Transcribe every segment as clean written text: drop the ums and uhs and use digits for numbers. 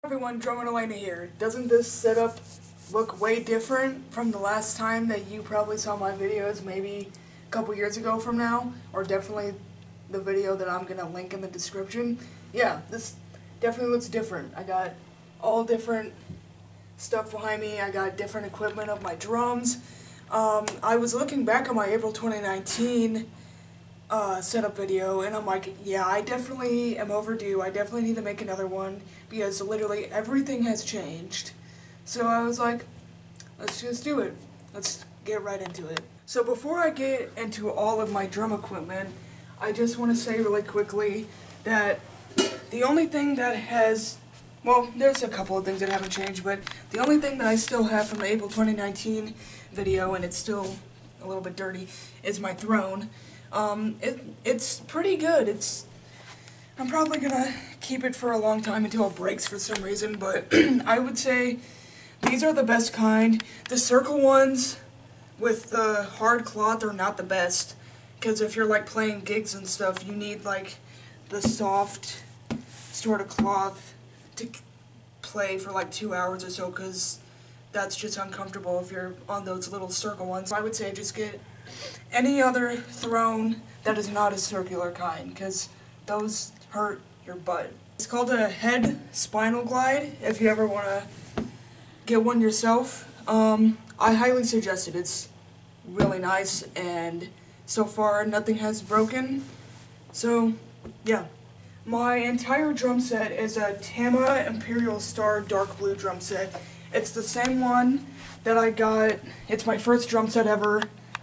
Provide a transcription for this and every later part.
Everyone, Drummin Alaina here. Doesn't this setup look way different from the last time that you probably saw my videos, maybe a couple years ago from now, or definitely the video that I'm gonna link in the description? Yeah, this definitely looks different. I got all different stuff behind me. I got different equipment of my drums. I was looking back on my April 2019 setup video, and I'm like, yeah, I definitely am overdue. I definitely need to make another one because literally everything has changed. So I was like, let's just do it. Let's get right into it. So before I get into all of my drum equipment, I just want to say really quickly that the only thing that has, well, there's a couple of things that haven't changed, but the only thing that I still have from the April 2019 video, and it's still a little bit dirty, is my throne. It's pretty good. I'm probably gonna keep it for a long time until it breaks for some reason, but I would say these are the best kind. The circle ones with the hard cloth are not the best, because if you're like playing gigs and stuff, you need like the soft sort of cloth to play for like 2 hours or so, because that's just uncomfortable if you're on those little circle ones. I would say just get any other throne that is not a circular kind, because those hurt your butt. It's called a head spinal glide, if you ever want to get one yourself. I highly suggest it. It's really nice, and so far nothing has broken. So yeah, my entire drum set is a Tama Imperial Star dark blue drum set. It's the same one that I got. It's my first drum set ever.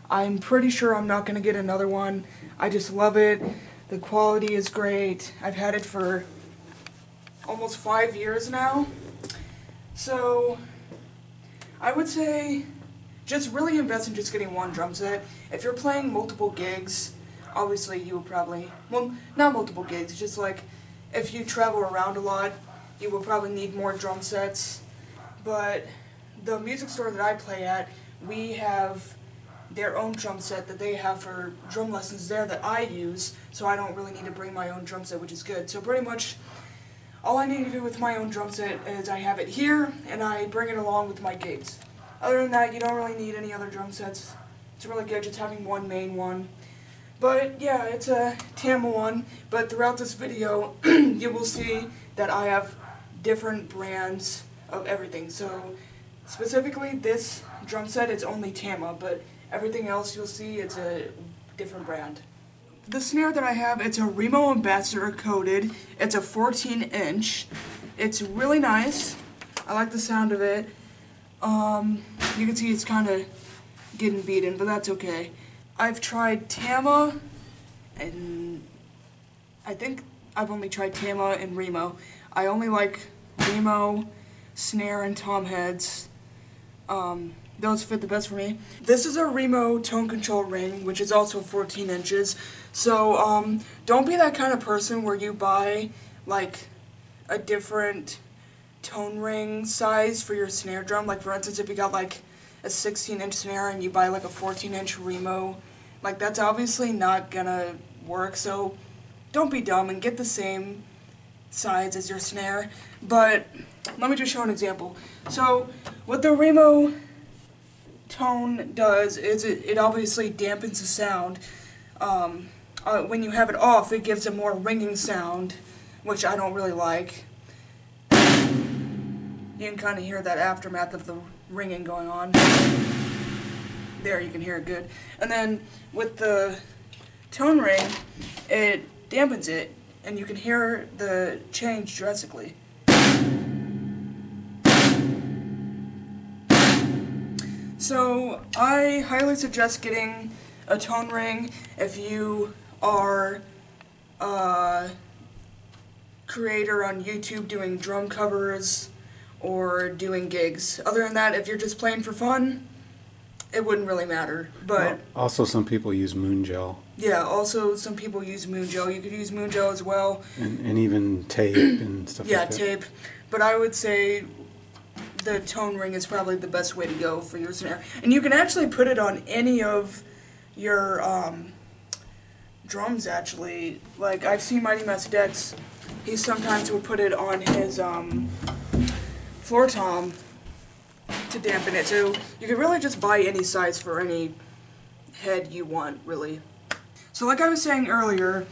I'm pretty sure I'm not going to get another one. I just love it. The quality is great. I've had it for almost 5 years now. So I would say just really invest in just getting one drum set. If you're playing multiple gigs, obviously you will probably, well, not multiple gigs, just like if you travel around a lot, you will probably need more drum sets. But the music store that I play at, we have their own drum set that they have for drum lessons there that I use, so I don't really need to bring my own drum set, which is good. So pretty much all I need to do with my own drum set is I have it here and I bring it along with my gigs. Other than that, you don't really need any other drum sets. It's really good just having one main one. But yeah, it's a Tama one, but throughout this video you will see that I have different brands of everything. So specifically this drum set is only Tama, but everything else you'll see it's a different brand. The snare that I have, it's a Remo Ambassador coated. It's a 14-inch. It's really nice. I like the sound of it. You can see it's kind of getting beaten, but that's okay. I've tried Tama, and I think I've only tried Tama and Remo. I only like Remo, snare, and tom heads. Those fit the best for me. This is a Remo tone control ring, which is also 14 inches. So, don't be that kind of person where you buy, like, a different tone ring size for your snare drum. Like, for instance, if you got, like, a 16-inch snare and you buy, like, a 14-inch Remo, like, that's obviously not gonna work. So, don't be dumb and get the same size as your snare. But let me just show an example. So, what the Remo tone does is it obviously dampens the sound. When you have it off, it gives a more ringing sound, which I don't really like. You can kind of hear that aftermath of the ringing going on. There, you can hear it good. And then with the tone ring, it dampens it, and you can hear the change drastically. So I highly suggest getting a tone ring if you are a creator on YouTube doing drum covers or doing gigs. Other than that, if you're just playing for fun, it wouldn't really matter. But well, also some people use moon gel. Yeah, also some people use moon gel. You could use moon gel as well. And even tape and stuff like that. Yeah, tape. But I would say the tone ring is probably the best way to go for your snare. And you can actually put it on any of your drums, actually. Like, I've seen Mighty Mass Dex, he sometimes will put it on his floor tom to dampen it. So you can really just buy any size for any head you want, really. So like I was saying earlier,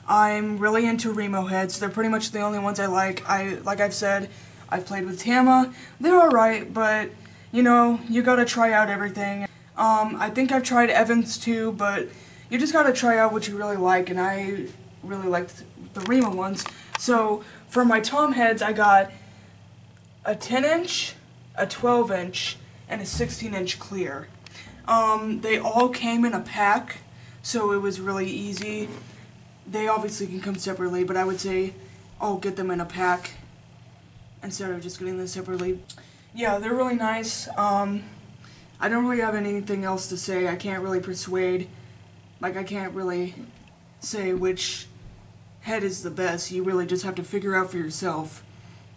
I'm really into Remo heads. They're pretty much the only ones I like. Like I've said, I've played with Tama. They're alright, but you know, you gotta try out everything. I think I've tried Evans too, but you just gotta try out what you really like, and I really liked the Remo ones. So for my tom heads, I got a 10-inch, a 12-inch, and a 16-inch clear. They all came in a pack, so it was really easy. They obviously can come separately, but I would say I'll get them in a pack instead of just getting them separately. Yeah, they're really nice. I don't really have anything else to say. I can't really persuade. Like, I can't really say which head is the best. You really just have to figure out for yourself.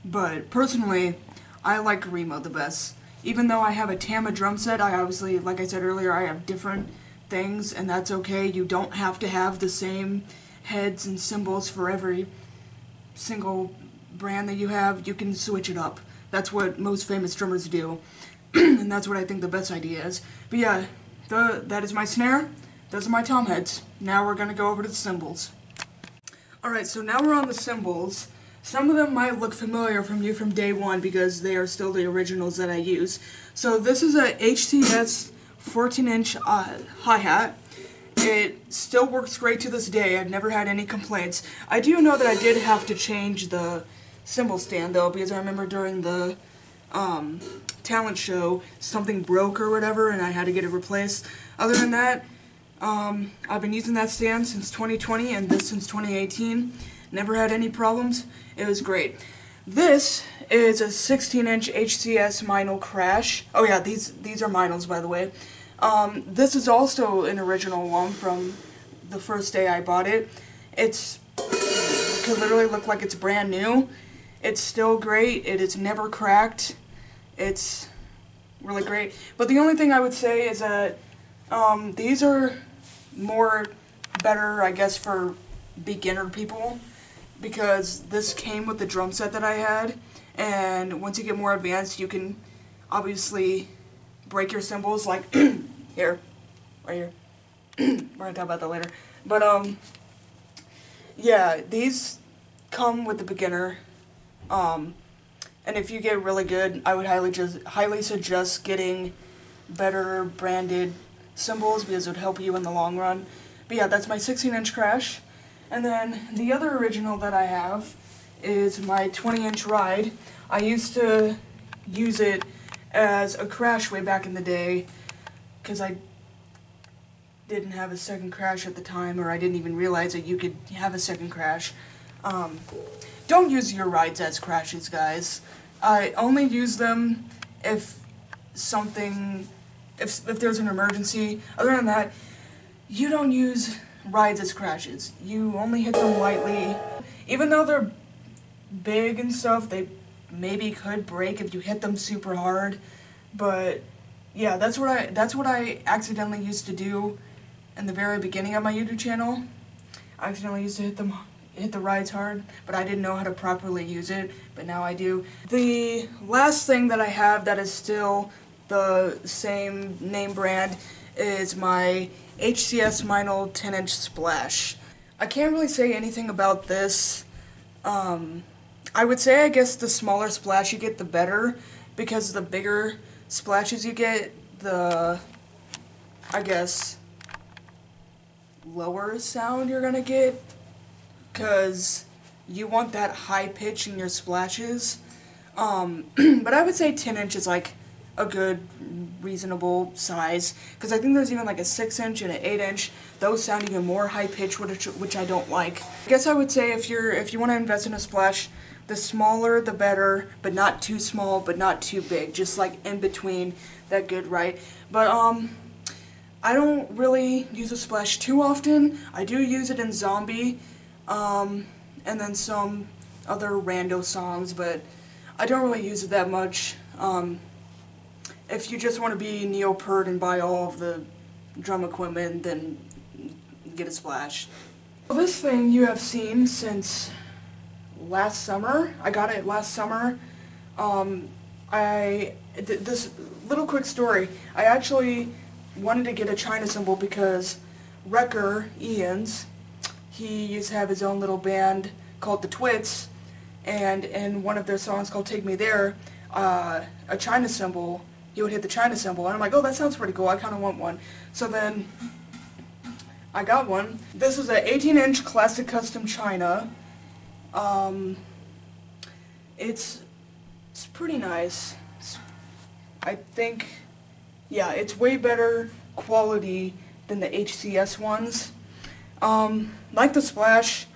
But personally, I like Remo the best. Even though I have a Tama drum set, I obviously, like I said earlier, I have different things, and that's okay. You don't have to have the same heads and cymbals for every single brand that you have. You can switch it up. That's what most famous drummers do, and that's what I think the best idea is. But yeah, that is my snare. Those are my tom heads. Now we're going to go over to the cymbals. Alright, so now we're on the cymbals. Some of them might look familiar from you from day one because they are still the originals that I use. So this is a HCS 14-inch hi-hat. It still works great to this day. I've never had any complaints. I do know that I did have to change the cymbal stand though, because I remember during the talent show something broke or whatever and I had to get it replaced. Other than that, I've been using that stand since 2020 and this since 2018. Never had any problems. It was great. This is a 16-inch HCS Minel Crash. Oh yeah, these are Minels, by the way. This is also an original one from the first day I bought it. It could literally look like it's brand new. It's still great. It is never cracked. It's really great. But the only thing I would say is that these are better, I guess, for beginner people, because this came with the drum set that I had, and once you get more advanced, you can obviously break your cymbals, like here, right here. We're gonna talk about that later. But yeah, these come with the beginner, and if you get really good, I would highly suggest getting better branded cymbals because it would help you in the long run. But yeah, that's my 16-inch Crash. And then the other original that I have is my 20-inch Ride. I used to use it as a Crash way back in the day because I didn't have a second Crash at the time, or I didn't even realize that you could have a second Crash. Don't use your Rides as Crashes, guys. I only use them if there's an emergency. Other than that, you don't use Rides as Crashes. You only hit them lightly. Even though they're big and stuff, they maybe could break if you hit them super hard. But yeah, that's what I accidentally used to do in the very beginning of my YouTube channel. I accidentally used to hit the Rides hard, but I didn't know how to properly use it, but now I do. The last thing that I have that is still the same name brand is my HCS Minel 10-inch Splash. I can't really say anything about this. I would say, I guess, the smaller splash you get, the better, because the bigger splashes you get, the, I guess, lower sound you're gonna get, because you want that high pitch in your splashes. But I would say 10-inch is like a good, reasonable size, because I think there's even like a 6-inch and an 8-inch. Those sound even more high pitch, which I don't like. I guess I would say if you want to invest in a splash, the smaller the better, but not too small, but not too big, just like in between, that good, right? But I don't really use a splash too often. I do use it in Zombie, and then some other rando songs, but I don't really use it that much. If you just want to be neopert and buy all of the drum equipment, then get a splash. Well, this thing you have seen since last summer. I got it last summer. this little quick story, I actually wanted to get a China cymbal because Wrecker, Ian's, he used to have his own little band called the Twits, and in one of their songs called Take Me There, a China cymbal, he would hit the China cymbal, and I'm like, oh, that sounds pretty cool, I kind of want one. So then, I got one. This is an 18-inch classic custom China. It's pretty nice. I think, yeah, it's way better quality than the HCS ones. Like the Splash,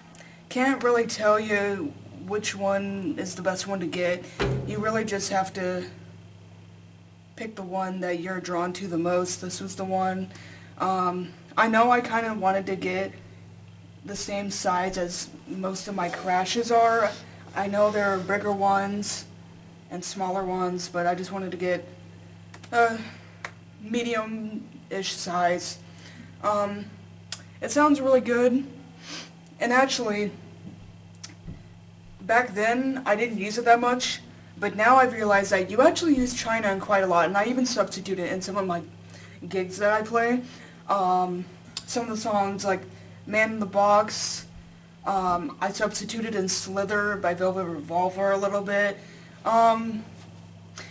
can't really tell you which one is the best one to get. You really just have to pick the one that you're drawn to the most. This was the one. I know I kind of wanted to get the same size as most of my crashes are. I know there are bigger ones and smaller ones, but I just wanted to get a medium-ish size. It sounds really good, and actually, back then I didn't use it that much, but now I've realized that you actually use China in quite a lot, and I even substitute it in some of my gigs that I play. Some of the songs like Man in the Box, I substituted in Slither by Velvet Revolver a little bit. But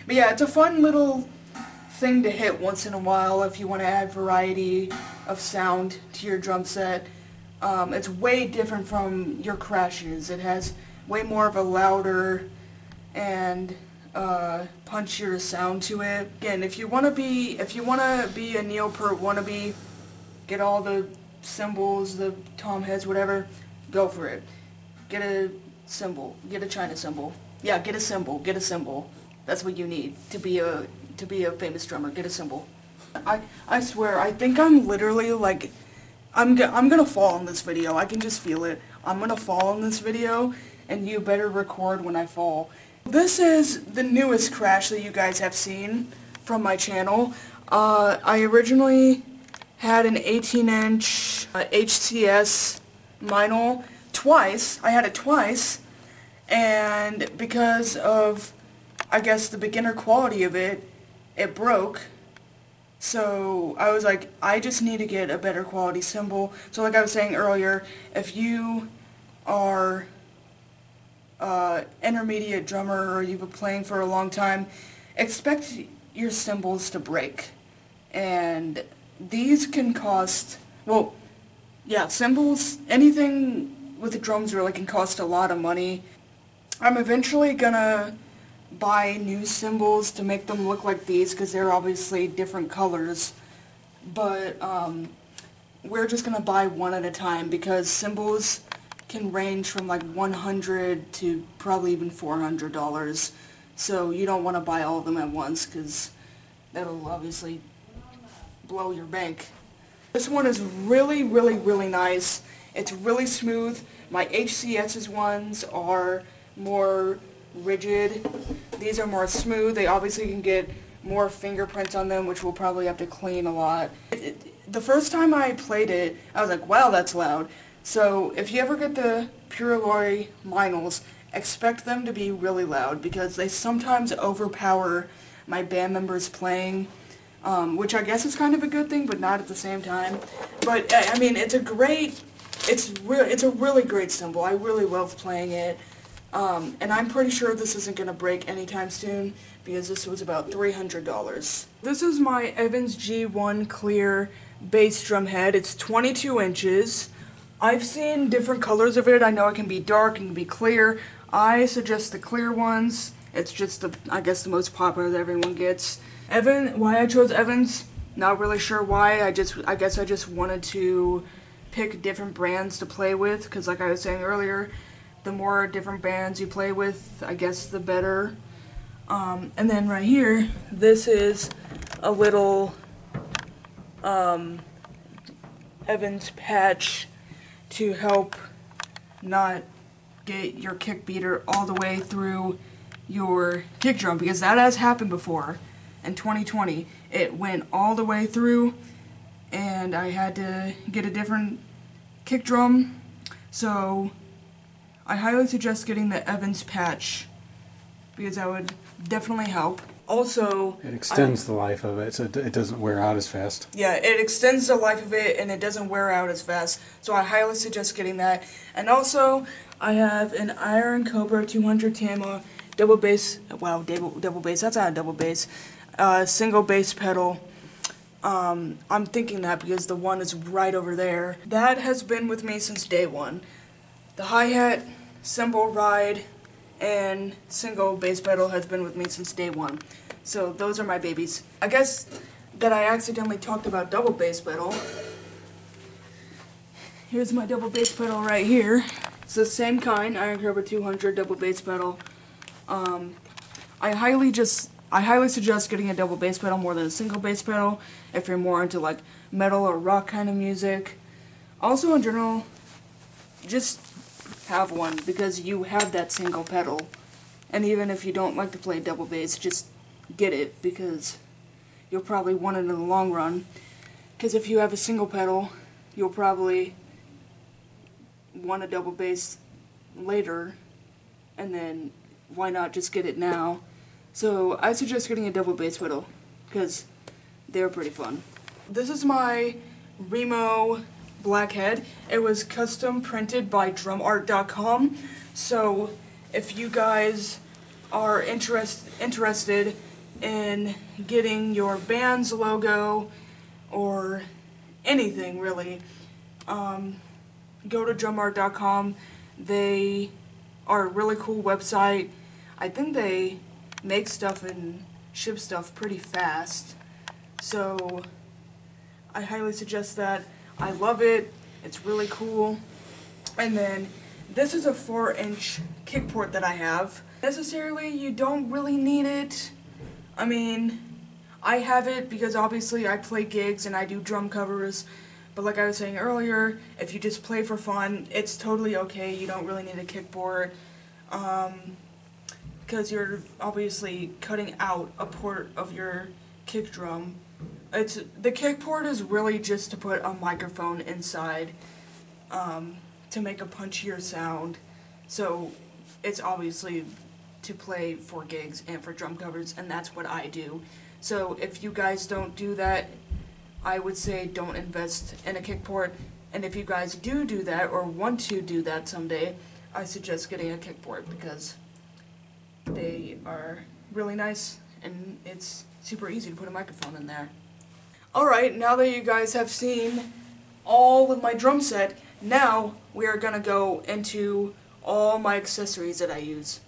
yeah, it's a fun little thing to hit once in a while if you want to add variety of sound to your drum set. It's way different from your crashes. It has way more of a louder and punchier sound to it. Again, if you want to be a neopert wannabe, get all the cymbals, the tom heads, whatever, go for it. Get a cymbal, get a China cymbal. Yeah, get a cymbal. That's what you need to be a famous drummer. Get a cymbal. I swear, I think I'm literally like, I'm gonna fall in this video. I can just feel it. I'm gonna fall in this video, and you better record when I fall. This is the newest crash that you guys have seen from my channel. I originally had an 18-inch HCS Meinl twice. I had it twice, and because of, I guess, the beginner quality of it, it broke. So I was like, I just need to get a better quality cymbal. So like I was saying earlier, if you are intermediate drummer or you've been playing for a long time, expect your cymbals to break. And these can cost, well, yeah, cymbals, anything with the drums really can cost a lot of money. I'm eventually gonna buy new cymbals to make them look like these because they're obviously different colors, but we're just gonna buy one at a time because cymbals can range from like $100 to probably even $400, so you don't want to buy all of them at once because that'll obviously blow your bank. This one is really, really, really nice. It's really smooth. My HCS's ones are more rigid. These are more smooth. They obviously can get more fingerprints on them, which we'll probably have to clean a lot. The first time I played it, I was like, wow, that's loud. So if you ever get the Pure Alloy Meinls, expect them to be really loud because they sometimes overpower my band members playing, which I guess is kind of a good thing, but not at the same time. But I mean, it's a really great cymbal. I really love playing it. And I'm pretty sure this isn't going to break anytime soon because this was about $300. This is my Evans G1 clear bass drum head. It's 22 inches. I've seen different colors of it. I know it can be dark, it can be clear. I suggest the clear ones. It's just I guess the most popular that everyone gets. Why I chose Evans, not really sure why. I guess I just wanted to pick different brands to play with because like I was saying earlier, the more different bands you play with, I guess the better. And then right here, this is a little Evans patch to help not get your kick beater all the way through your kick drum, because that has happened before. In 2020, it went all the way through, and I had to get a different kick drum. So I highly suggest getting the Evans patch because that would definitely help. Also, it extends the life of it, so it doesn't wear out as fast. Yeah, it extends the life of it, and it doesn't wear out as fast. So I highly suggest getting that. And also, I have an Iron Cobra 200 Tama double bass. Wow, double bass. That's not a double bass. Single bass pedal. I'm thinking that because the one is right over there. That has been with me since day one. The hi-hat, cymbal ride, and single bass pedal has been with me since day one. So those are my babies. I guess that I accidentally talked about double bass pedal. Here's my double bass pedal right here. It's the same kind, Iron Cobra 200 double bass pedal. I highly suggest getting a double bass pedal more than a single bass pedal if you're more into like metal or rock kind of music. Also in general, just have one because you have that single pedal. And even if you don't like to play double bass, just get it because you'll probably want it in the long run. Because if you have a single pedal, you'll probably want a double bass later, and then why not just get it now? So I suggest getting a double bass pedal because they're pretty fun. This is my Remo Blackhead. It was custom printed by drumart.com. So if you guys are interested in getting your band's logo or anything really, go to drumart.com. They are a really cool website. I think they make stuff and ship stuff pretty fast, so I highly suggest that. I love it. It's really cool. And then this is a 4-inch kick port that I have. Necessarily, you don't really need it. I mean, I have it because obviously I play gigs and I do drum covers, but like I was saying earlier, if you just play for fun, it's totally okay. You don't really need a kick port, because you're obviously cutting out a port of your kick drum. The kick port is really just to put a microphone inside, to make a punchier sound. So it's obviously to play for gigs and for drum covers, and that's what I do. So if you guys don't do that, I would say don't invest in a kick port. And if you guys do that or want to do that someday, I suggest getting a kick port because they are really nice and it's super easy to put a microphone in there. Alright, now that you guys have seen all of my drum set, now we are going to go into all my accessories that I use.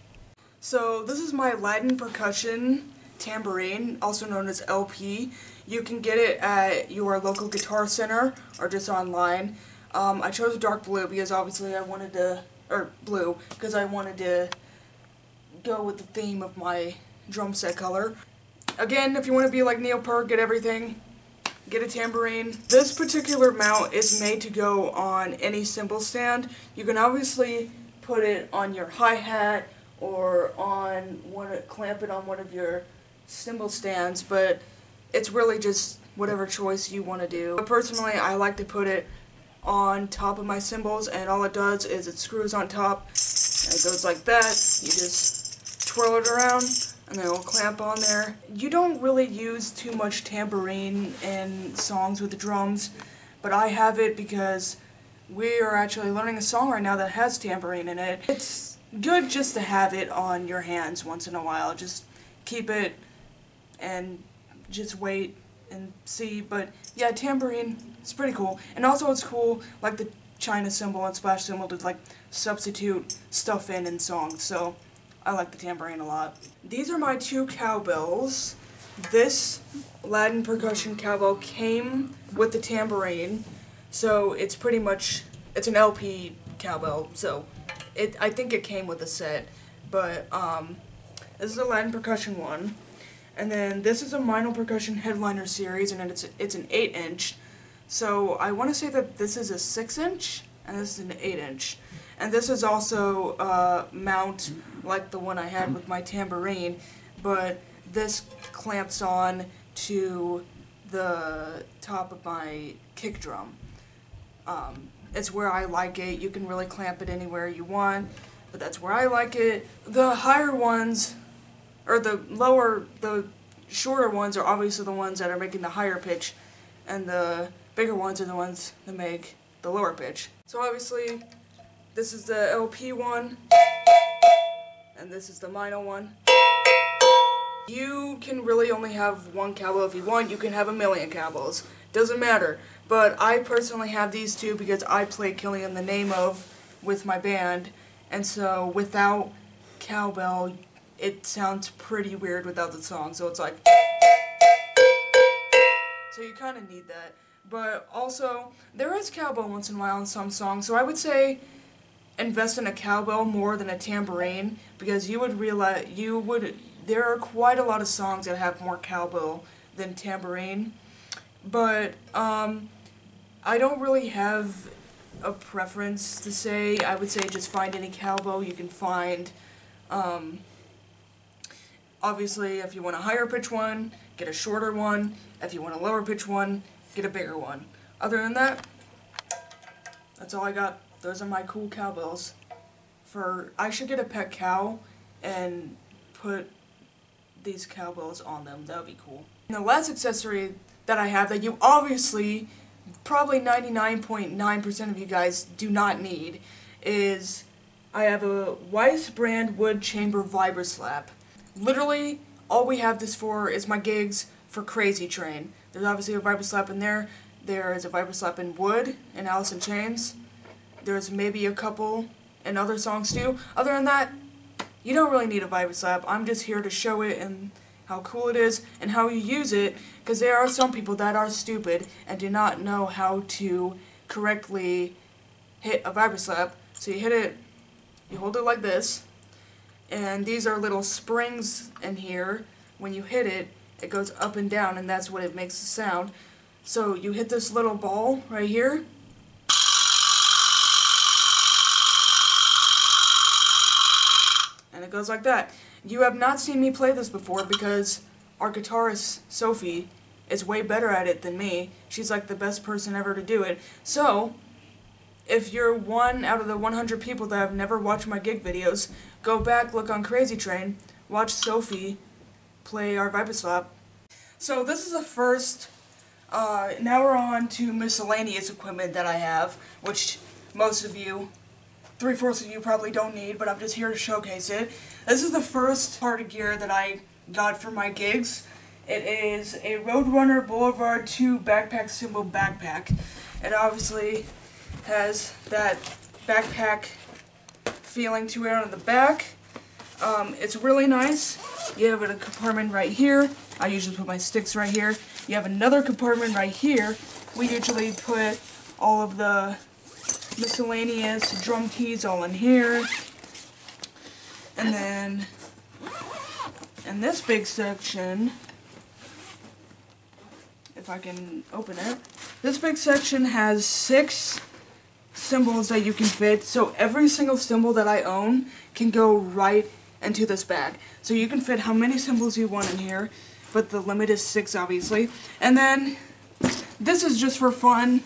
So this is my Latin percussion tambourine, also known as LP. You can get it at your local guitar center or just online. I chose dark blue because obviously I wanted to, or blue, because I wanted to go with the theme of my drum set color. Again, if you want to be like Neil Peart, get everything. Get a tambourine. This particular mount is made to go on any cymbal stand. You can obviously put it on your hi-hat or clamp it on one of your cymbal stands, but it's really just whatever choice you want to do. But personally, I like to put it on top of my cymbals, and all it does is it screws on top, and it goes like that. You just twirl it around, and then it'll clamp on there. You don't really use too much tambourine in songs with the drums, but I have it because we are actually learning a song right now that has tambourine in it. It's good just to have it on your hands once in a while. Just keep it and just wait and see. But yeah, tambourine, it's pretty cool. And also it's cool, like the China cymbal and splash cymbal, to like substitute stuff in songs. So I like the tambourine a lot. These are my two cowbells. This Latin percussion cowbell came with the tambourine, so it's pretty much, it's an LP cowbell, so I think it came with a set. But this is a Latin percussion one. And then this is a Minor Percussion Headliner series, and it's an 8-inch. So I want to say that this is a 6-inch, and this is an 8-inch. And this is also a mount like the one I had with my tambourine, but this clamps on to the top of my kick drum. It's where I like it. You can really clamp it anywhere you want, but that's where I like it. The higher ones or the shorter ones are obviously the ones that are making the higher pitch, and the bigger ones are the ones that make the lower pitch. So obviously, this is the LP one, and this is the minor one. You can really only have one cowbell if you want. You can have a million cowbells. Doesn't matter. But I personally have these two because I play Killing in the Name of with my band, and so without cowbell, it sounds pretty weird without the song. So it's like, so you kind of need that. But also, there is cowbell once in a while in some songs, so I would say invest in a cowbell more than a tambourine, because you would realize there are quite a lot of songs that have more cowbell than tambourine. But I don't really have a preference to say. I would say just find any cowbell you can find. Obviously, if you want a higher pitch one, get a shorter one. If you want a lower pitch one, get a bigger one. Other than that, that's all I got. Those are my cool cowbells. I should get a pet cow and put these cowbells on them. That would be cool. And the last accessory that I have that you obviously, probably 99.9% of you guys do not need, is I have a Weiss brand wood chamber Vibraslap. Literally, all we have this for is my gigs for Crazy Train. There's obviously a Vibraslap in there. There is a Vibraslap in wood in Alice in Chains. There's maybe a couple in other songs too. Other than that, you don't really need a Vibraslap. I'm just here to show it and how cool it is and how you use it, because there are some people that are stupid and do not know how to correctly hit a Vibraslap. So you hit it, you hold it like this, and these are little springs in here. When you hit it, it goes up and down, and that's what it makes the sound. So you hit this little ball right here, and it goes like that. You have not seen me play this before because our guitarist, Sophie, is way better at it than me. She's like the best person ever to do it. So, if you're one out of the 100 people that have never watched my gig videos, go back, look on Crazy Train, watch Sophie play our Vibraslap. So this is the first, now we're on to miscellaneous equipment that I have, which most of you, 3/4 of you probably don't need, but I'm just here to showcase it. This is the first part of gear that I got for my gigs. It is a Roadrunner Boulevard 2 backpack cymbal backpack. It obviously has that backpack feeling to it on the back. It's really nice. You have a compartment right here. I usually put my sticks right here. You have another compartment right here. We usually put all of the miscellaneous drum keys all in here. And then in this big section, if I can open it, this big section has 6 cymbals that you can fit. So every single cymbal that I own can go right into this bag. So you can fit how many cymbals you want in here, but the limit is 6 obviously. And then this is just for fun.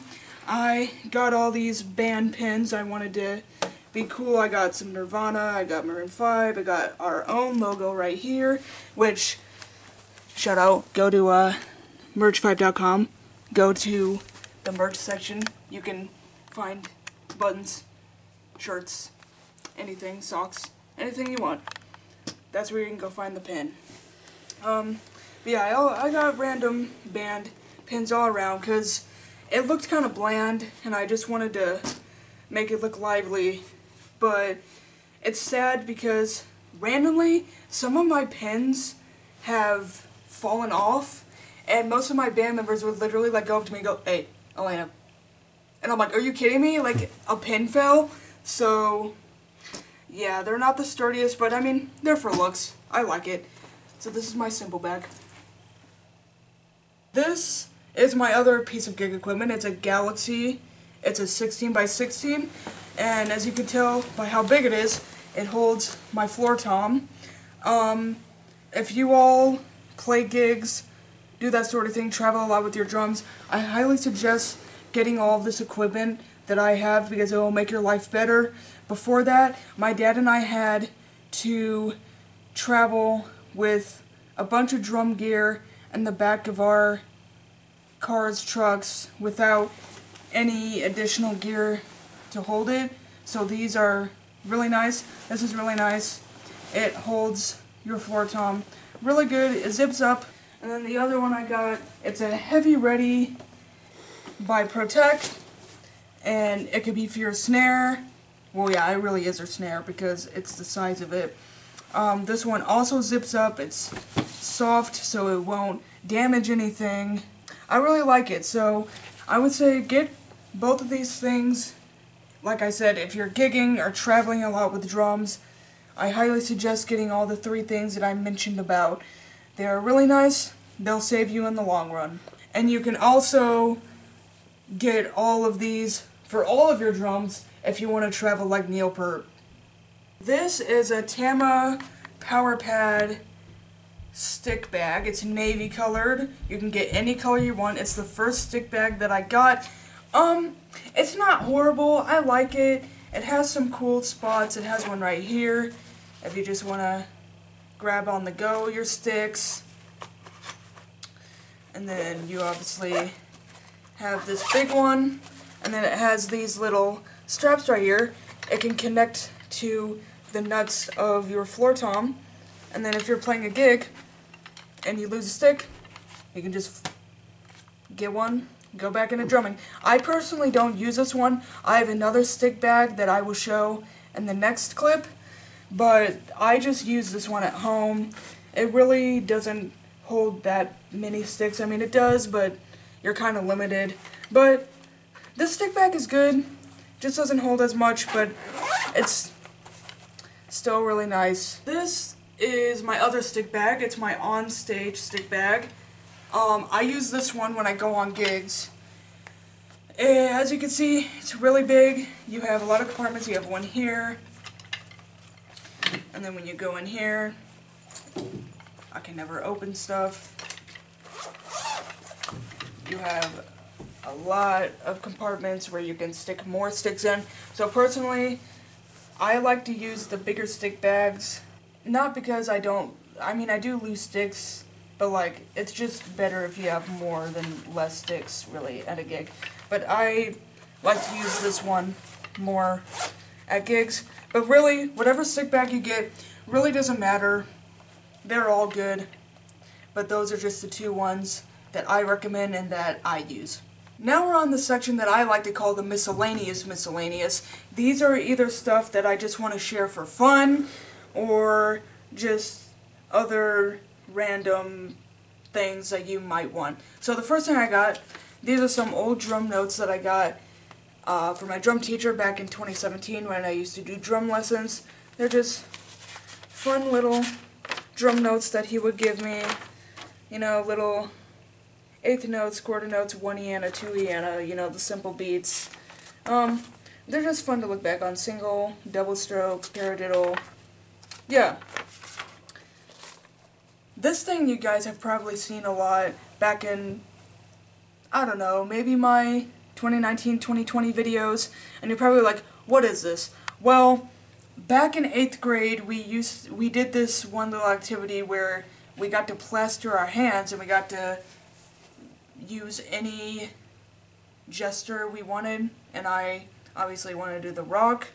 I got all these band pins. I wanted to be cool. I got some Nirvana, I got Maroon 5, I got our own logo right here, which, shout out, go to merch5.com, go to the merch section. You can find buttons, shirts, anything, socks, anything you want. That's where you can go find the pin. But yeah, I got random band pins all around because it looked kind of bland and I just wanted to make it look lively. But it's sad because randomly some of my pins have fallen off, and most of my band members would literally like go up to me and go, "Hey, Alaina," and I'm like, "Are you kidding me? Like a pin fell?" So yeah, they're not the sturdiest, but I mean they're for looks. I like it. So this is my cymbal bag. This is my other piece of gig equipment. It's a Galaxy. It's a 16 by 16. And as you can tell by how big it is, it holds my floor tom. If you all play gigs, do that sort of thing, travel a lot with your drums, I highly suggest getting all of this equipment that I have because it will make your life better. Before that, my dad and I had to travel with a bunch of drum gear in the back of our cars, trucks, without any additional gear to hold it. So these are really nice. This is really nice. It holds your floor tom really good. It zips up. And then the other one I got, it's a Heavy Ready by Protect, and it could be for your snare. Well, yeah, it really is a snare because it's the size of it. This one also zips up. It's soft, so it won't damage anything. I really like it, so I would say get both of these things. Like I said, if you're gigging or traveling a lot with drums, I highly suggest getting all the 3 things that I mentioned about. They're really nice. They'll save you in the long run. And you can also get all of these for all of your drums if you want to travel like Neil Peart. This is a Tama Power Pad stick bag. It's navy colored. You can get any color you want. It's the first stick bag that I got. It's not horrible. I like it. It has some cool spots. It has one right here if you just want to grab on the go your sticks. And then you obviously have this big one, and then it has these little straps right here. It can connect to the nuts of your floor tom, and then if you're playing a gig and you lose a stick, you can just get one, go back into drumming. I personally don't use this one. I have another stick bag that I will show in the next clip, but I just use this one at home. It really doesn't hold that many sticks. I mean, it does, but you're kind of limited. But this stick bag is good. Just doesn't hold as much, but it's still really nice. This is my other stick bag. It's my on-stage stick bag. I use this one when I go on gigs. As you can see, it's really big. You have a lot of compartments. You have one here, and then when you go in here, I can never open stuff. You have a lot of compartments where you can stick more sticks in. So personally, I like to use the bigger stick bags. Not because I do lose sticks, but like, it's just better if you have more than less sticks, really, at a gig. But I like to use this one more at gigs. But really, whatever stick bag you get, really doesn't matter. They're all good. But those are just the 2 ones that I recommend and that I use. Now we're on the section that I like to call the miscellaneous. These are either stuff that I just want to share for fun, or just other random things that you might want. So the first thing I got, these are some old drum notes that I got for my drum teacher back in 2017 when I used to do drum lessons. They're just fun little drum notes that he would give me. You know, little 1/8 notes, 1/4 notes, 1 2 you know, the simple beats. They're just fun to look back on. Single, double stroke, paradiddle. Yeah. This thing you guys have probably seen a lot back in, I don't know, maybe my 2019, 2020 videos, and you're probably like, what is this? Well, back in 8th grade, we did this one little activity where we got to plaster our hands, and we got to use any gesture we wanted, and I obviously wanted to do the rock,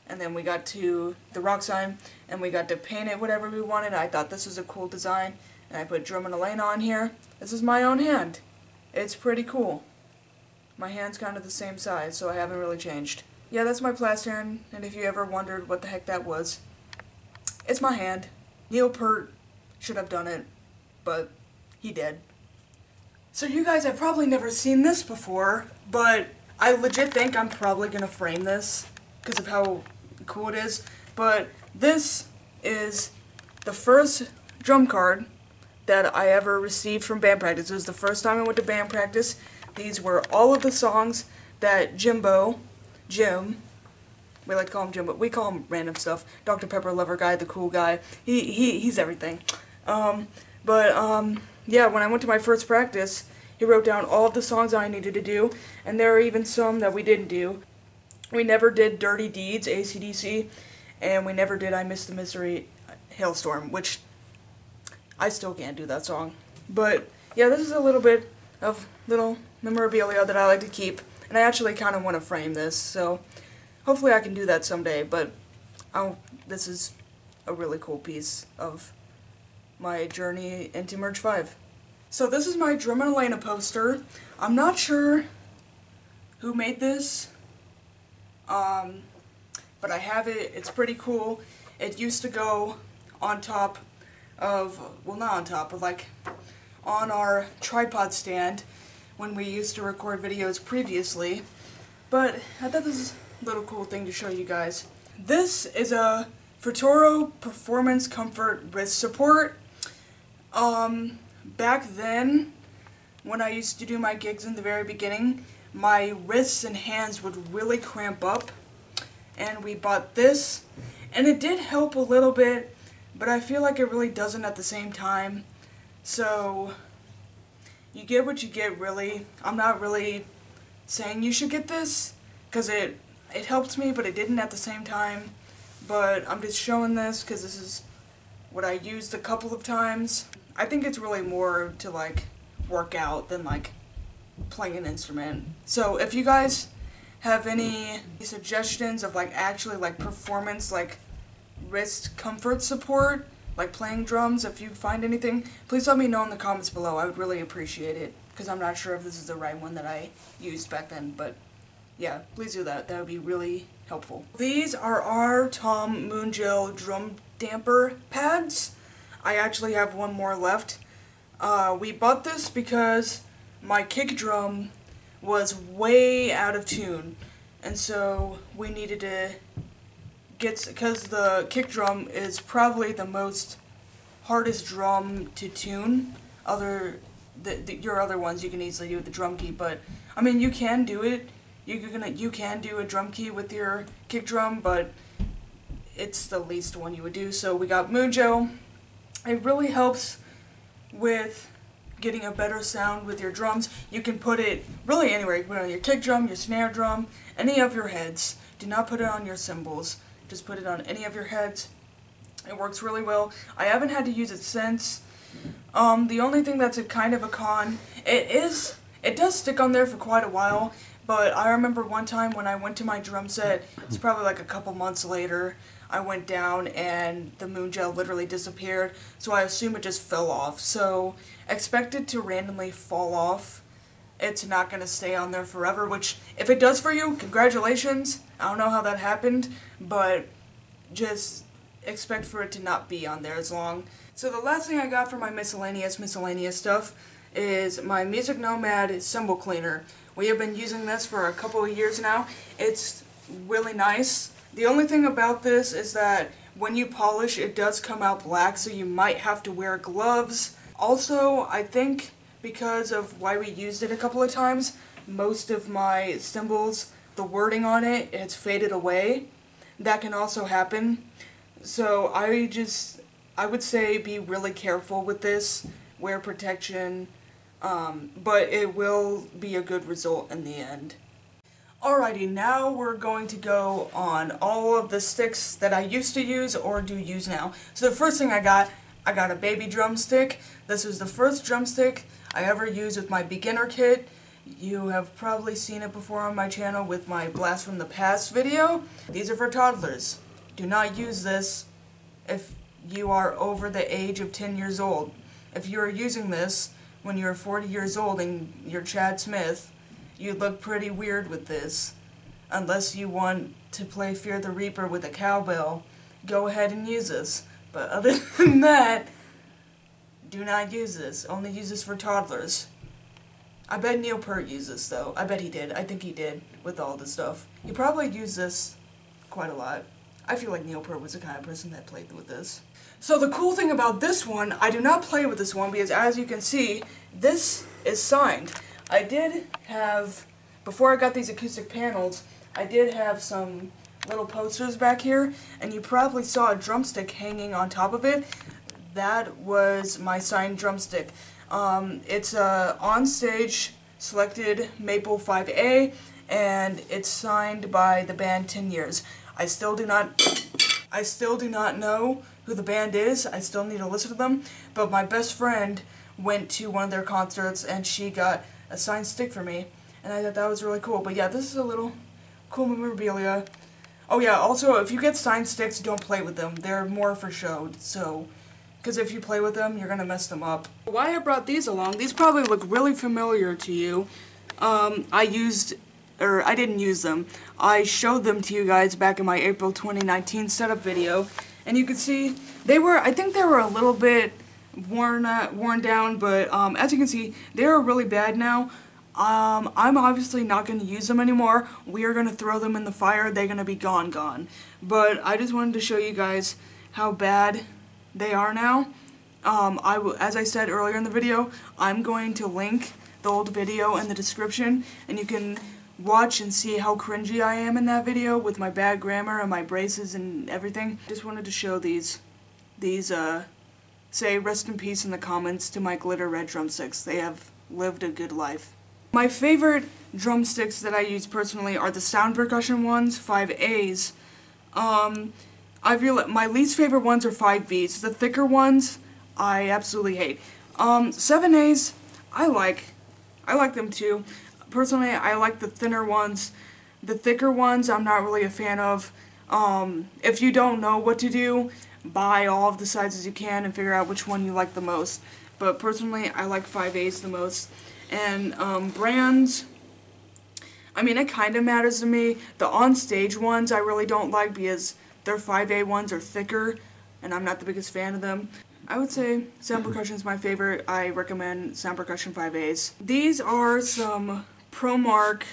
and then we got to the rock sign, and we got to paint it whatever we wanted. I thought this was a cool design, and I put Drummin Alaina on here. This is my own hand. It's pretty cool. My hand's kind of the same size, so I haven't really changed. Yeah, that's my Plaster Hand, and if you ever wondered what the heck that was, it's my hand. Neil Peart should have done it, but he did. So you guys have probably never seen this before, but I legit think I'm probably going to frame this because of how cool it is. But this is the first drum card that I ever received from band practice. It was the first time I went to band practice. These were all of the songs that Jim, we like to call him Jim, but we call him random stuff. Dr. Pepper lover guy, the cool guy. He's everything. Yeah, when I went to my first practice, he wrote down all of the songs I needed to do, and there are even some that we didn't do. We never did Dirty Deeds, AC/DC, and we never did I Miss the Misery, Hailstorm, which I still can't do that song. But yeah, this is a little bit of little memorabilia that I like to keep, and I actually kind of want to frame this, so hopefully I can do that someday, but this is a really cool piece of my journey into Merge 5. So this is my Drummin Alaina poster. I'm not sure who made this, but I have it. It's pretty cool. It used to go on top of, well, not on top, but like on our tripod stand when we used to record videos previously. But I thought this is a little cool thing to show you guys. This is a Futuro Performance Comfort Wrist Support. Back then, when I used to do my gigs in the very beginning, my wrists and hands would really cramp up, and we bought this, and it did help a little bit, but I feel like it really doesn't at the same time. So you get what you get, really. I'm not really saying you should get this, because it helped me, but it didn't at the same time. But I'm just showing this because this is what I used a couple of times. I think it's really more to like work out than like playing an instrument. So if you guys have any suggestions of like actually like performance, like wrist comfort support, like playing drums, if you find anything, please let me know in the comments below. I would really appreciate it, because I'm not sure if this is the right one that I used back then, but yeah, please do that. That would be really helpful. These are our Tom Moongel drum damper pads. I actually have one more left. We bought this because my kick drum was way out of tune, and so we needed to get, because the kick drum is probably the most hardest drum to tune. Your other ones you can easily do with the drum key, but I mean you can do it. You can do a drum key with your kick drum, but it's the least one you would do. So we got Moongel. It really helps with getting a better sound with your drums. You can put it really anywhere. You can put it on your kick drum, your snare drum, any of your heads. Do not put it on your cymbals. Just put it on any of your heads. It works really well. I haven't had to use it since. The only thing that's a kind of a con, it does stick on there for quite a while, but I remember one time when I went to my drum set, it's probably like a couple months later, I went down and the Moongel literally disappeared, so I assume it just fell off. So expect it to randomly fall off. It's not going to stay on there forever, which if it does for you, congratulations. I don't know how that happened, but just expect for it to not be on there as long. So the last thing I got for my miscellaneous stuff is my Music Nomad Cymbal Cleaner. We have been using this for a couple of years now. It's really nice. The only thing about this is that when you polish, it does come out black, so you might have to wear gloves. Also, I think because of why we used it a couple of times, most of my cymbals, the wording on it, it's faded away. That can also happen. So I would say be really careful with this, wear protection, but it will be a good result in the end. Alrighty, now we're going to go on all of the sticks that I used to use or do use now. So the first thing I got a baby drumstick. This was the first drumstick I ever used with my beginner kit. You have probably seen it before on my channel with my Blast from the Past video. These are for toddlers. Do not use this if you are over the age of 10 years old. If you are using this when you're 40 years old and you're Chad Smith, you look pretty weird with this. Unless you want to play Fear the Reaper with a cowbell, go ahead and use this. But other than that, do not use this. Only use this for toddlers. I bet Neil Peart used this though. I bet he did. I think he did with all the stuff. He probably used this quite a lot. I feel like Neil Peart was the kind of person that played with this. So the cool thing about this one, I do not play with this one because as you can see, this is signed. I did have, before I got these acoustic panels, I did have some little posters back here, and you probably saw a drumstick hanging on top of it. That was my signed drumstick. It's a on-stage selected Maple 5A, and it's signed by the band 10 Years. I still do not know who the band is. I still need to listen to them. But my best friend went to one of their concerts and she got a signed stick for me. And I thought that was really cool. But yeah, this is a little cool memorabilia. Oh yeah, also, if you get signed sticks, don't play with them. They're more for show, so... Because if you play with them, you're gonna mess them up. Why I brought these along, these probably look really familiar to you. I didn't use them. I showed them to you guys back in my April 2019 setup video. And you can see, I think they were a little bit worn down, but as you can see, they are really bad now. I'm obviously not going to use them anymore. We are going to throw them in the fire. They're going to be gone. But I just wanted to show you guys how bad they are now. As I said earlier in the video, I'm going to link the old video in the description, and you can watch and see how cringy I am in that video with my bad grammar and my braces and everything. Just wanted to show these say rest in peace in the comments to my glitter red drumsticks. They have lived a good life. My favorite drumsticks that I use personally are the sound percussion ones, 5As. My least favorite ones are 5Bs. The thicker ones, I absolutely hate. 7As, I like them too. Personally, I like the thinner ones. The thicker ones, I'm not really a fan of. If you don't know what to do, buy all of the sizes you can and figure out which one you like the most. But personally, I like 5As the most. And brands, I mean, it kind of matters to me. The on-stage ones I really don't like because their 5A ones are thicker, and I'm not the biggest fan of them. I would say sound percussion is my favorite. I recommend sound percussion 5As. These are some ProMark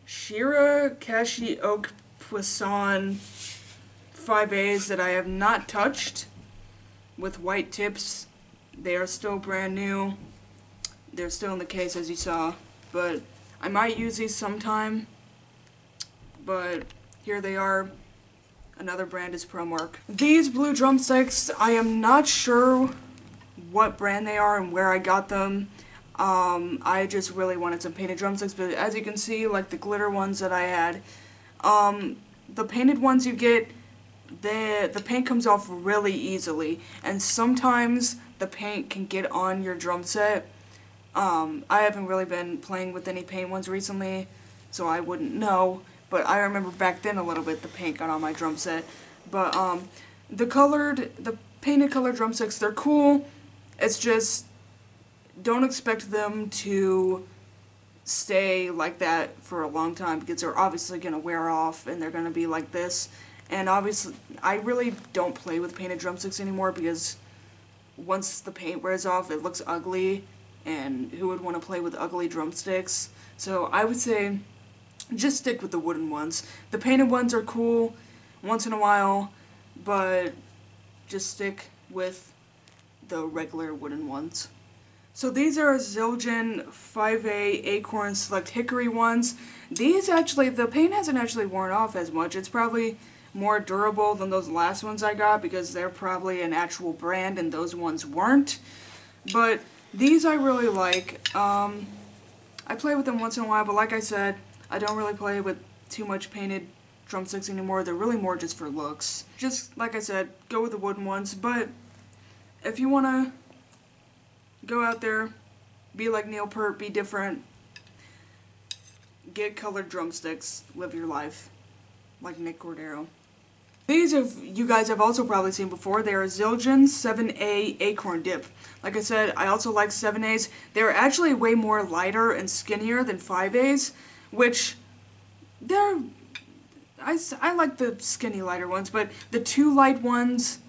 Shira Kashi Oak Poisson 5As that I have not touched, with white tips. They are still brand new. They're still in the case, as you saw, but I might use these sometime. But here they are. Another brand is ProMark. These blue drumsticks, I am not sure what brand they are and where I got them. I just really wanted some painted drumsticks, but as you can see, like the glitter ones that I had, the painted ones you get, the paint comes off really easily, and sometimes the paint can get on your drum set. I haven't really been playing with any paint ones recently, so I wouldn't know, but I remember back then a little bit the paint got on my drum set. But the painted colored drumsticks, they're cool. It's just, don't expect them to stay like that for a long time, because they're obviously going to wear off and they're going to be like this. And obviously, I really don't play with painted drumsticks anymore, because once the paint wears off, it looks ugly. And who would want to play with ugly drumsticks? So I would say just stick with the wooden ones. The painted ones are cool once in a while, but just stick with the regular wooden ones. So these are Zildjian 5A Acorn Select Hickory ones. These actually, the paint hasn't actually worn off as much. It's probably more durable than those last ones I got, because they're probably an actual brand and those ones weren't. But these I really like. I play with them once in a while, but like I said, I don't really play with too much painted drumsticks anymore. They're really more just for looks. Just, like I said, go with the wooden ones, but if you want to go out there, be like Neil Peart, be different, get colored drumsticks, live your life, like Nick Cordero. These, you guys have also probably seen before, they are Zildjian 7A Acorn Dip. Like I said, I also like 7As. They're actually way more lighter and skinnier than 5As, which, I like the skinny lighter ones, but the too light ones,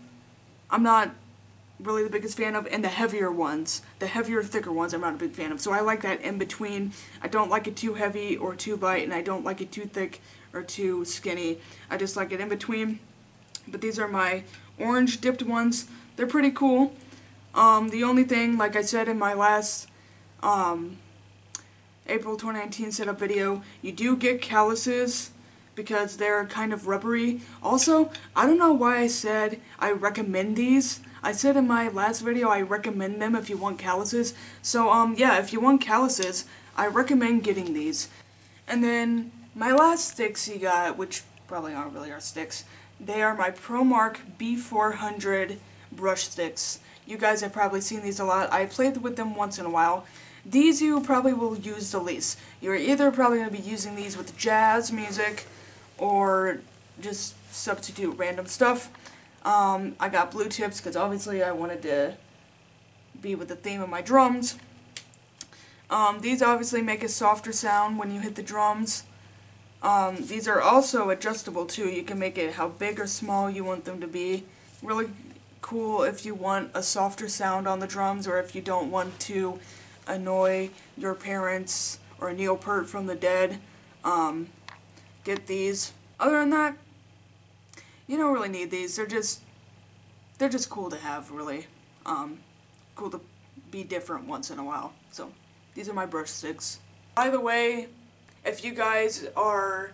I'm not really the biggest fan of, and the heavier ones, the heavier, thicker ones, I'm not a big fan of. So I like that in between. I don't like it too heavy or too light, and I don't like it too thick or too skinny. I just like it in between. But these are my orange dipped ones. They're pretty cool. The only thing, like I said in my last April 2019 setup video, you do get calluses because they're kind of rubbery. Also, I don't know why I said I recommend these. I said in my last video I recommend them if you want calluses. So yeah, if you want calluses, I recommend getting these. And then my last sticks you got, which probably aren't really our sticks, They are my ProMark B400 brush sticks. You guys have probably seen these a lot. I played with them once in a while. These you probably will use the least. You're either probably going to be using these with jazz music or just substitute random stuff. I got blue tips because obviously I wanted to be with the theme of my drums. These obviously make a softer sound when you hit the drums. These are also adjustable too. You can make it how big or small you want them to be. Really cool if you want a softer sound on the drums, or if you don't want to annoy your parents or Neil Peart from the Dead. Get these. Other than that, you don't really need these. They're just cool to have, really. Cool to be different once in a while. So these are my brush sticks. By the way, if you guys are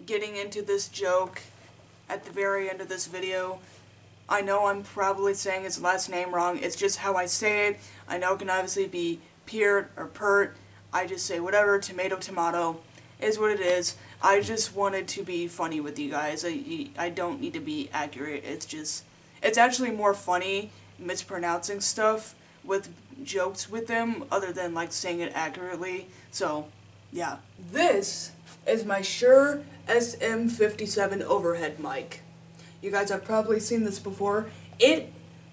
getting into this joke at the very end of this video, I know I'm probably saying his last name wrong. It's just how I say it. I know it can obviously be Peart or Pert. I just say whatever. Tomato, tomato is what it is. I just wanted to be funny with you guys. I don't need to be accurate. It's actually more funny mispronouncing stuff with jokes with them other than like saying it accurately. So yeah. This is my Shure SM57 overhead mic. You guys have probably seen this before.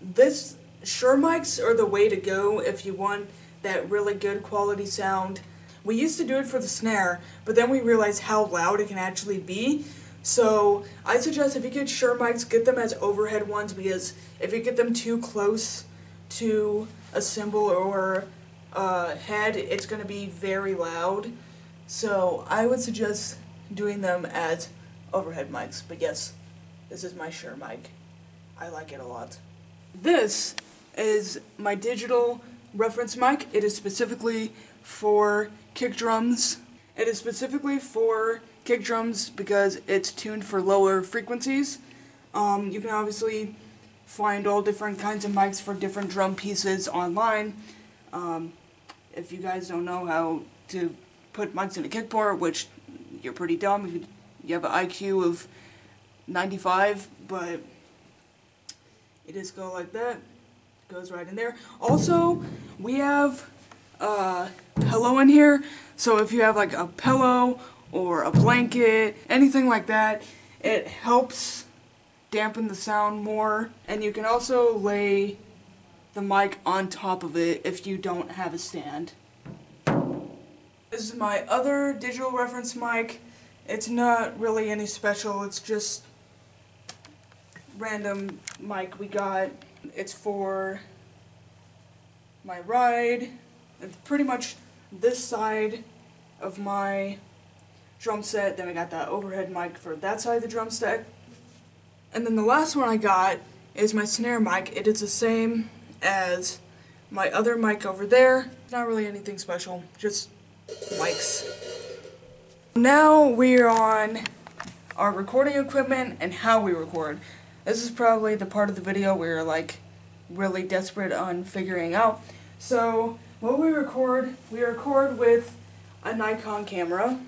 This Shure mics are the way to go if you want that really good quality sound. We used to do it for the snare, but then we realized how loud it can actually be. So I suggest if you get Shure mics, get them as overhead ones, because if you get them too close to a cymbal or a head, it's going to be very loud. So I would suggest doing them as overhead mics. But yes, this is my Shure mic. I like it a lot. This is my digital reference mic. It is specifically for kick drums. It is specifically for kick drums because it's tuned for lower frequencies. You can obviously find all different kinds of mics for different drum pieces online. If you guys don't know how to put mics in a kick board, which you're pretty dumb if you have an IQ of 95, but you just go like that. Goes right in there. Also, we have a pillow in here, so if you have like a pillow or a blanket, anything like that, it helps dampen the sound more. And you can also lay the mic on top of it if you don't have a stand. This is my other digital reference mic. It's not really any special, it's just random mic we got. It's for my ride. It's pretty much this side of my drum set. Then I got that overhead mic for that side of the drum set. And then the last one I got is my snare mic. It is the same as my other mic over there. Not really anything special, just mics. Now we're on our recording equipment and how we record. This is probably the part of the video we're like really desperate on figuring out. So what we record with a Nikon camera.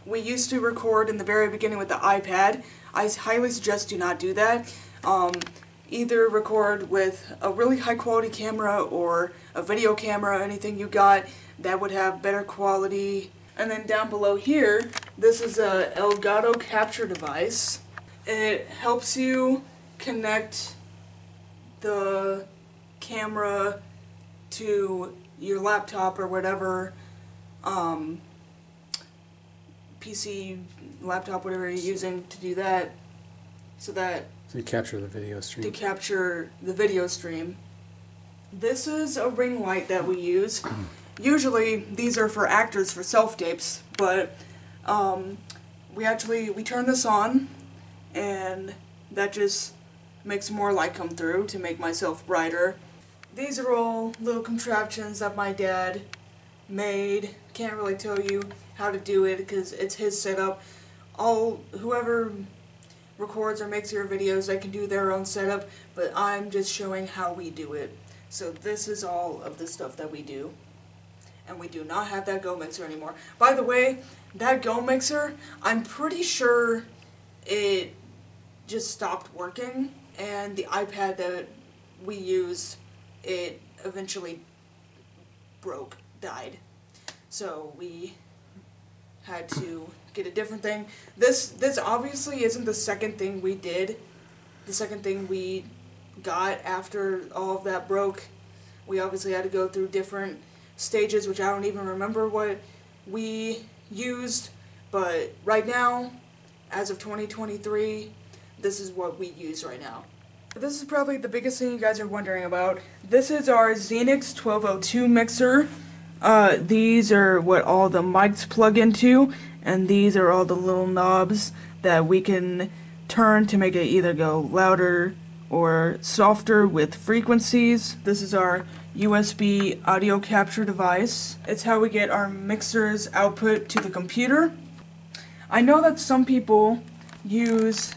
We used to record in the very beginning with the iPad. I highly suggest do not do that. Either record with a really high quality camera or a video camera, anything you got that would have better quality. And then down below here, this is a Elgato capture device. It helps you connect the camera to your laptop or whatever PC, laptop, whatever you're using to do that, so you capture the video stream. To capture the video stream. This is a ring light that we use. Usually these are for actors for self-tapes, but we turn this on, and that just makes more light come through to make myself brighter. These are all little contraptions that my dad made. Can't really tell you how to do it because it's his setup. Whoever records or makes your videos, they can do their own setup, but I'm just showing how we do it. So this is all of the stuff that we do. And we do not have that Go mixer anymore. By the way, that Go mixer, I'm pretty sure it just stopped working, and the iPad that we used, it eventually died. So we had to get a different thing. This obviously isn't the second thing we did. The second thing we got after all of that broke. We obviously had to go through different stages, which I don't even remember what we used, but right now, as of 2023, this is what we use right now. This is probably the biggest thing you guys are wondering about. This is our Xenix 1202 mixer. These are what all the mics plug into, and these are all the little knobs that we can turn to make it either go louder or softer with frequencies. This is our USB audio capture device. It's how we get our mixer's output to the computer. I know that some people use,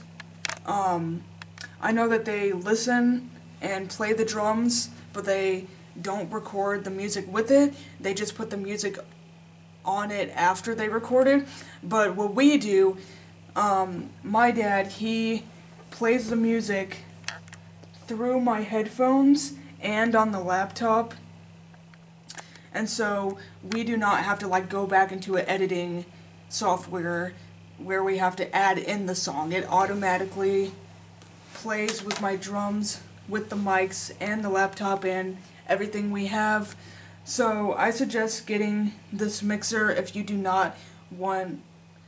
I know that they listen and play the drums, but they don't record the music with it. They just put the music on it after they record it. But what we do, my dad, he plays the music through my headphones and on the laptop, and so we do not have to like go back into an editing software where we have to add in the song. It automatically plays with my drums, with the mics and the laptop and everything we have. So I suggest getting this mixer if you do not want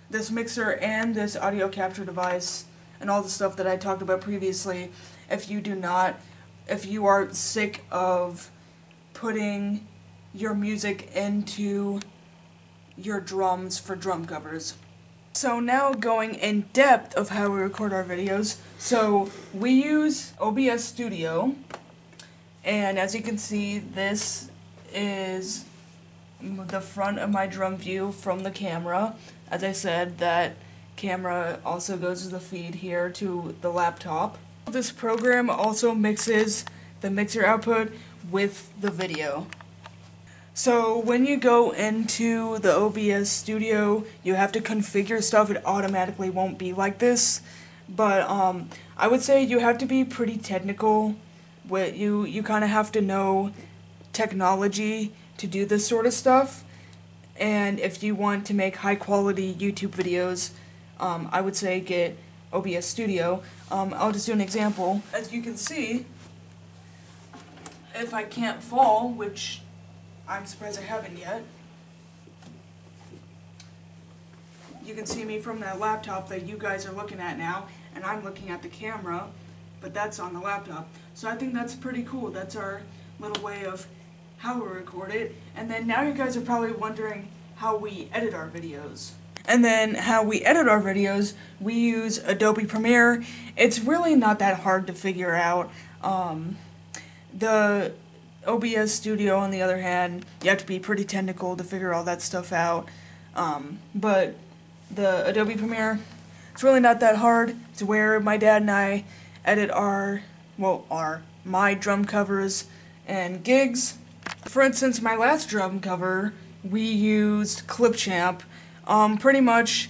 this mixer and this audio capture device and all the stuff that I talked about previously. If you are sick of putting your music into your drums for drum covers. So now going in depth of how we record our videos. So we use OBS Studio, and as you can see, this is the front of my drum view from the camera. As I said, that camera also goes to the feed here to the laptop. This program also mixes the mixer output with the video. So when you go into the OBS Studio, you have to configure stuff. It automatically won't be like this, but I would say you have to be pretty technical. You kind of have to know technology to do this sort of stuff, and if you want to make high quality YouTube videos, I would say get OBS Studio. I'll just do an example. As you can see, if I can't fall, which I'm surprised I haven't yet, you can see me from that laptop that you guys are looking at now, and I'm looking at the camera, but that's on the laptop. So I think that's pretty cool. That's our little way of how we record it. And then now you guys are probably wondering how we edit our videos. And then how we edit our videos, we use Adobe Premiere. It's really not that hard to figure out. The OBS Studio, on the other hand, you have to be pretty technical to figure all that stuff out. But the Adobe Premiere, it's really not that hard. It's where my dad and I edit my drum covers and gigs. For instance, my last drum cover, we used Clipchamp. Pretty much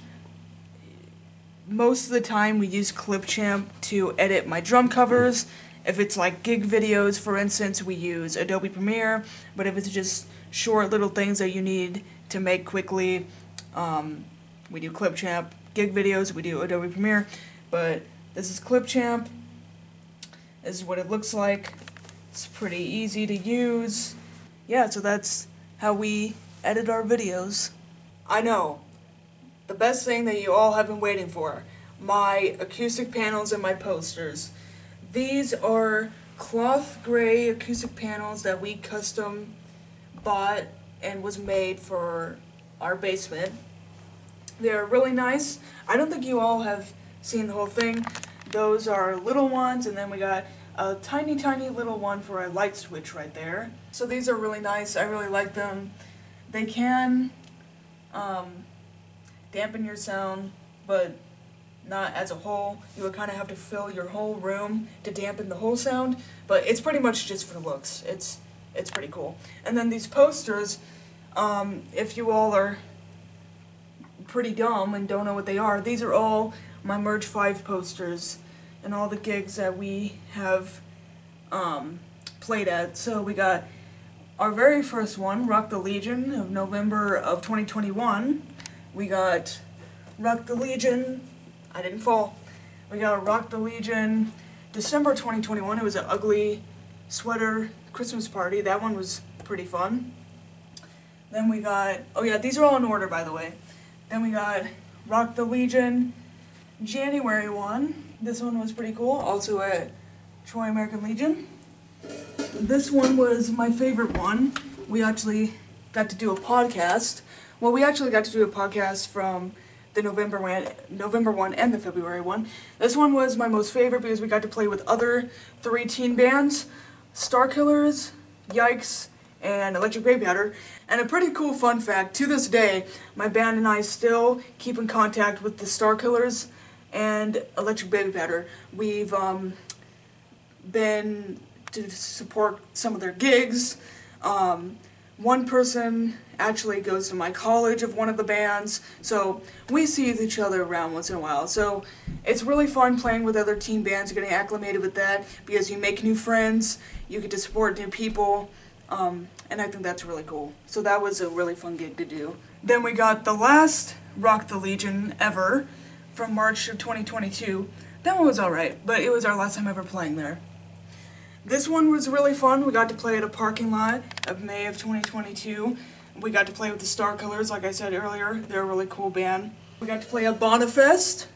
most of the time we use Clipchamp to edit my drum covers. If it's like gig videos, for instance, we use Adobe Premiere, but if it's just short little things that you need to make quickly, we do Clipchamp. Gig videos, we do Adobe Premiere, but this is Clipchamp. This is what it looks like. It's pretty easy to use. Yeah, so that's how we edit our videos. I know, the best thing that you all have been waiting for, my acoustic panels and my posters. These are cloth gray acoustic panels that we custom bought and was made for our basement. They're really nice. I don't think you all have seen the whole thing. Those are little ones, and then we got a tiny little one for a light switch right there. So these are really nice. I really like them. They can dampen your sound, but not as a whole. You would kind of have to fill your whole room to dampen the whole sound, but it's pretty much just for looks. It's pretty cool. And then these posters, if you all are pretty dumb and don't know what they are, these are all my Merge 5 posters and all the gigs that we have played at. So we got our very first one, Rock the Legion, of November of 2021. We got Rock the Legion, I didn't fall. We got Rock the Legion, December 2021. It was an ugly sweater Christmas party. That one was pretty fun. Then we got, oh yeah, these are all in order, by the way. Then we got Rock the Legion, January 1. This one was pretty cool, also at Troy American Legion. This one was my favorite one. We actually got to do a podcast. Well, we actually got to do a podcast from the November one and the February one. This one was my most favorite because we got to play with other 3 teen bands, Starkillers, Yikes, and Electric Baby Powder. And a pretty cool fun fact, to this day, my band and I still keep in contact with the Starkillers and Electric Baby Powder. We've been to support some of their gigs. One person actually goes to my college of one of the bands, so we see each other around once in a while. So it's really fun playing with other teen bands, getting acclimated with that, because you make new friends, you get to support new people, and I think that's really cool. So that was a really fun gig to do. Then we got the last Rock the Legion ever, from March of 2022. That one was alright, but it was our last time ever playing there. This one was really fun. We got to play at a parking lot of May of 2022. We got to play with the Starkillers, like I said earlier. They're a really cool band. We got to play at Bonifest.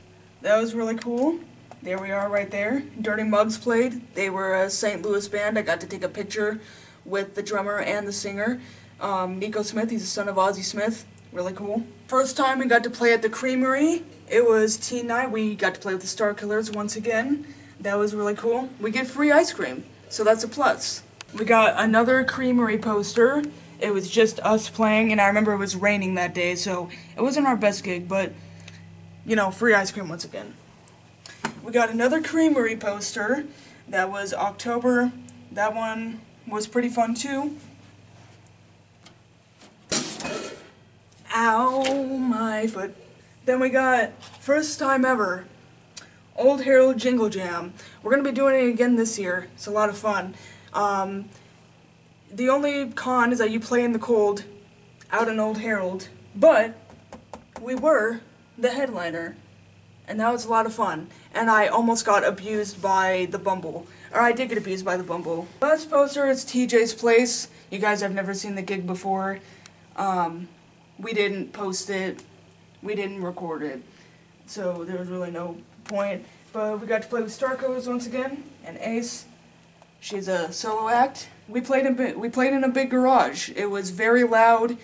That was really cool. There we are right there. Dirty Mugs played. They were a St. Louis band. I got to take a picture with the drummer and the singer. Nico Smith, he's the son of Ozzie Smith. Really cool. First time we got to play at the Creamery. It was teen night. We got to play with the Starkillers once again. That was really cool. We get free ice cream, so that's a plus. We got another Creamery poster. It was just us playing, and I remember it was raining that day, so it wasn't our best gig, but, you know, free ice cream once again. We got another Creamery poster. That was October. That one was pretty fun, too. Ow, my foot. Then we got, first time ever, Old Herald Jingle Jam. We're going to be doing it again this year. It's a lot of fun. The only con is that you play in the cold out in Old Herald, but we were the headliner, and that was a lot of fun. And I almost got abused by the Bumble. Or I did get abused by the Bumble. Last poster is TJ's Place. You guys have never seen the gig before. We didn't post it. We didn't record it. So there was really no point. But we got to play with Starkillers once again, and Ace. She's a solo act. We played in a big garage. It was very loud,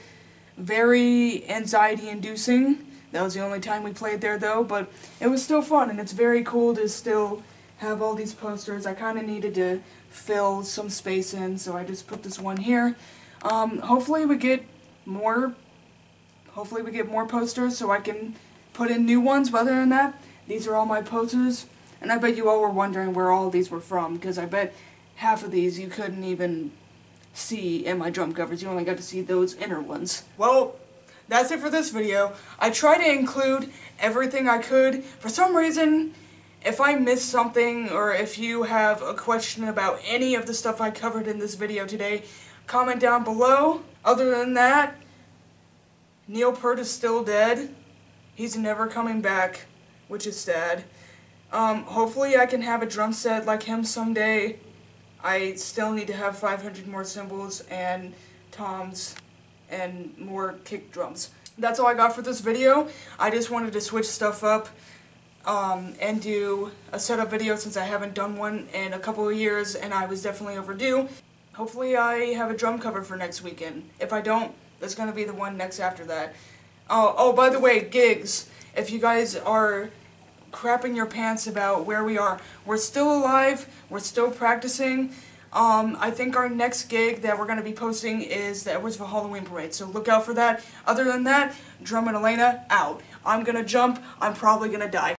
very anxiety-inducing. That was the only time we played there, though, but it was still fun, and it's very cool to still have all these posters. I kind of needed to fill some space in, so I just put this one here. Hopefully we get more posters so I can put in new ones, but other than that, these are all my posters, and I bet you all were wondering where all these were from, because I bet half of these you couldn't even see in my drum covers. You only got to see those inner ones. Well, that's it for this video. I try to include everything I could. For some reason, if I missed something, or if you have a question about any of the stuff I covered in this video today, comment down below. Other than that, Neil Peart is still dead. He's never coming back, which is sad. Hopefully I can have a drum set like him someday. I still need to have 500 more cymbals and toms and more kick drums. That's all I got for this video. I just wanted to switch stuff up and do a setup video since I haven't done one in a couple of years, and I was definitely overdue. Hopefully I have a drum cover for next weekend. If I don't, that's going to be the one next after that. Oh, by the way, gigs. If you guys are crapping your pants about where we are, we're still alive, we're still practicing. I think our next gig that we're going to be posting is the Edwardsville Halloween Parade, so look out for that. Other than that, Drummin Alaina out. I'm going to jump, I'm probably going to die.